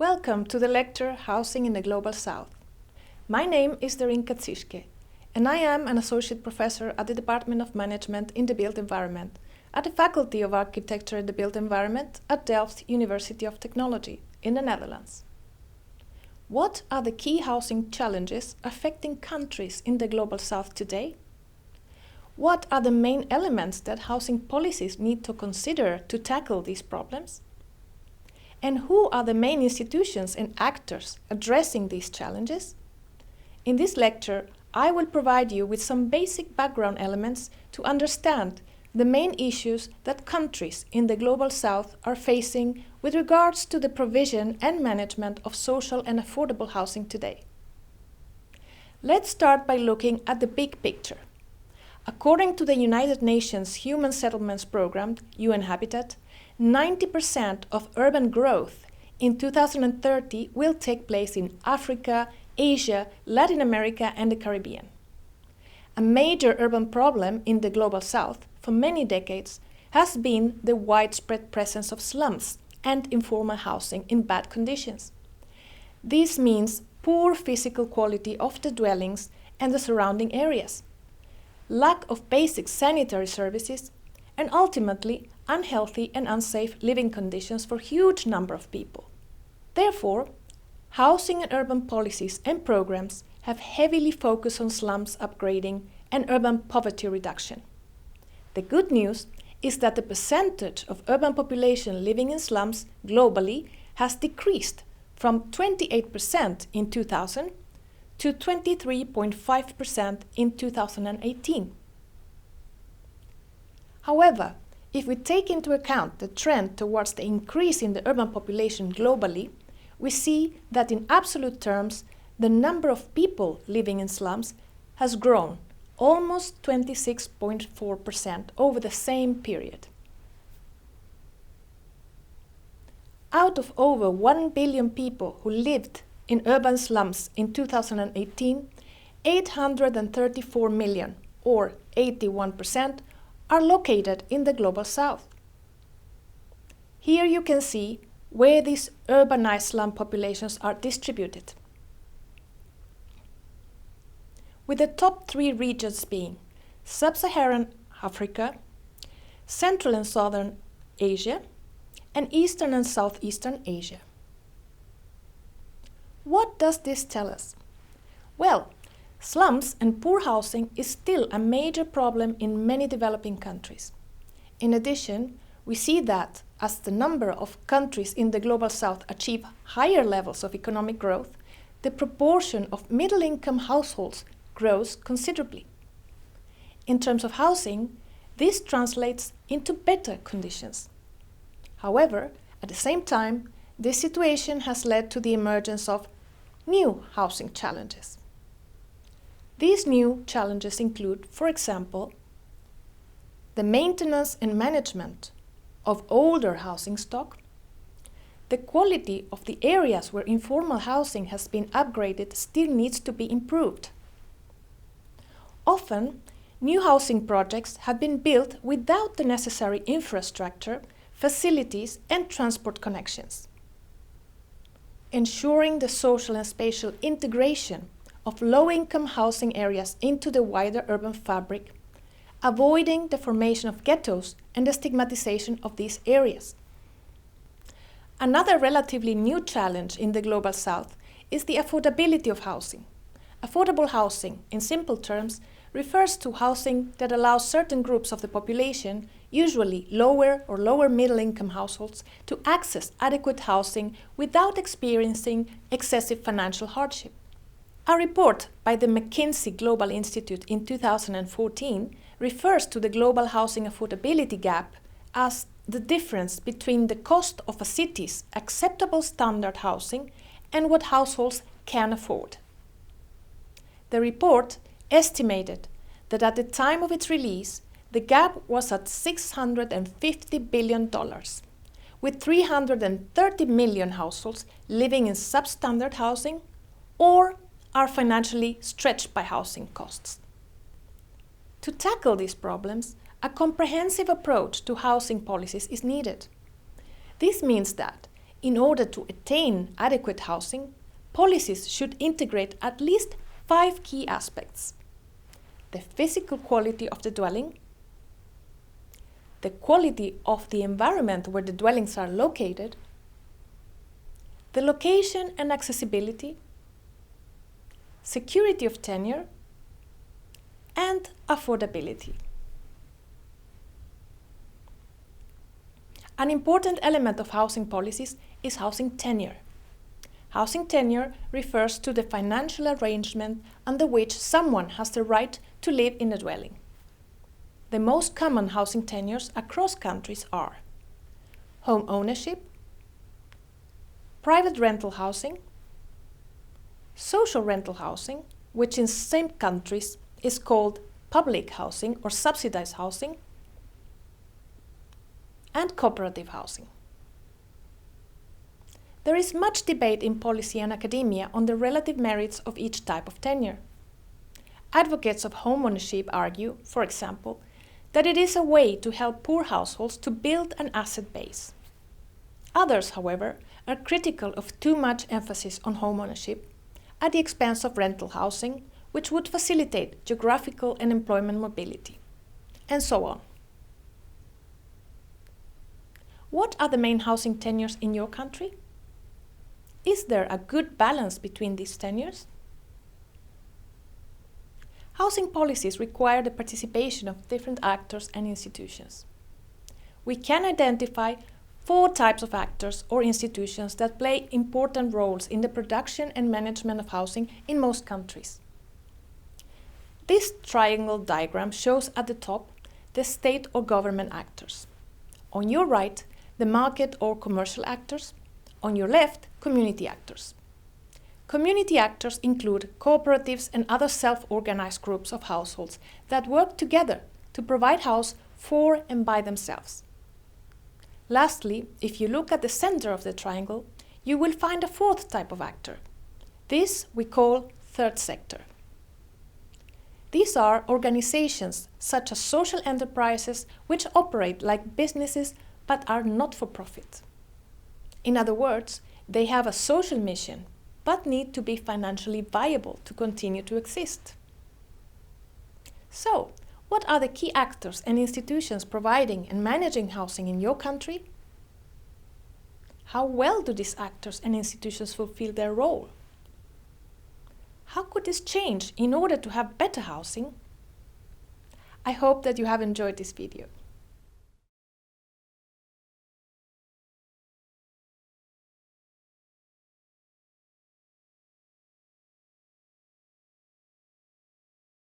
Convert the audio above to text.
Welcome to the lecture Housing in the Global South. My name is Darin Kaczishke, and I am an associate professor at the Department of Management in the Built Environment at the Faculty of Architecture in the Built Environment at Delft University of Technology in the Netherlands. What are the key housing challenges affecting countries in the Global South today? What are the main elements that housing policies need to consider to tackle these problems? And who are the main institutions and actors addressing these challenges? In this lecture, I will provide you with some basic background elements to understand the main issues that countries in the Global South are facing with regards to the provision and management of social and affordable housing today. Let's start by looking at the big picture. According to the United Nations Human Settlements Programme, UN Habitat, 90% of urban growth in 2030 will take place in Africa, Asia, Latin America, and the Caribbean. A major urban problem in the Global South for many decades has been the widespread presence of slums and informal housing in bad conditions. This means poor physical quality of the dwellings and the surrounding areas, lack of basic sanitary services, and ultimately unhealthy and unsafe living conditions for a huge number of people. Therefore, housing and urban policies and programs have heavily focused on slums upgrading and urban poverty reduction. The good news is that the percentage of urban population living in slums globally has decreased from 28% in 2000 to 23.5% in 2018. However, if we take into account the trend towards the increase in the urban population globally, we see that in absolute terms, the number of people living in slums has grown almost 26.4% over the same period. Out of over 1 billion people who lived in urban slums in 2018, 834 million, or 81%, are located in the Global South. Here you can see where these urbanized slum populations are distributed, with the top 3 regions being Sub-Saharan Africa, Central and Southern Asia, and Eastern and Southeastern Asia. What does this tell us? Well, slums and poor housing is still a major problem in many developing countries. In addition, we see that as the number of countries in the Global South achieve higher levels of economic growth, the proportion of middle-income households grows considerably. In terms of housing, this translates into better conditions. However, at the same time, this situation has led to the emergence of new housing challenges. These new challenges include, for example, the maintenance and management of older housing stock. The quality of the areas where informal housing has been upgraded still needs to be improved. Often, new housing projects have been built without the necessary infrastructure, facilities, and transport connections. Ensuring the social and spatial integration of low-income housing areas into the wider urban fabric, avoiding the formation of ghettos and the stigmatization of these areas. Another relatively new challenge in the Global South is the affordability of housing. Affordable housing, in simple terms, refers to housing that allows certain groups of the population, usually lower or lower middle-income households, to access adequate housing without experiencing excessive financial hardship. A report by the McKinsey Global Institute in 2014 refers to the global housing affordability gap as the difference between the cost of a city's acceptable standard housing and what households can afford. The report estimated that at the time of its release, the gap was at $650 billion, with 330 million households living in substandard housing or are financially stretched by housing costs. To tackle these problems, a comprehensive approach to housing policies is needed. This means that In order to attain adequate housing, policies should integrate at least 5 key aspects: the physical quality of the dwelling, the quality of the environment where the dwellings are located, the location and accessibility, security of tenure, and affordability. An important element of housing policies is housing tenure. Housing tenure refers to the financial arrangement under which someone has the right to live in a dwelling. The most common housing tenures across countries are home ownership, private rental housing, social rental housing, which in some countries is called public housing or subsidized housing, and cooperative housing. There is much debate in policy and academia on the relative merits of each type of tenure. Advocates of home ownership argue, for example, that it is a way to help poor households to build an asset base. Others, however, are critical of too much emphasis on home ownership at the expense of rental housing, which would facilitate geographical and employment mobility, and so on. What are the main housing tenures in your country? Is there a good balance between these tenures? Housing policies require the participation of different actors and institutions. We can identify 4 types of actors or institutions that play important roles in the production and management of housing in most countries. This triangle diagram shows at the top the state or government actors. On your right, the market or commercial actors. On your left, community actors. Community actors include cooperatives and other self-organized groups of households that work together to provide house for and by themselves. Lastly, if you look at the center of the triangle, you will find a 4th type of actor. This we call third sector. These are organizations such as social enterprises which operate like businesses but are not for profit. In other words, they have a social mission but need to be financially viable to continue to exist. So, what are the key actors and institutions providing and managing housing in your country? How well do these actors and institutions fulfill their role? How could this change in order to have better housing? I hope that you have enjoyed this video.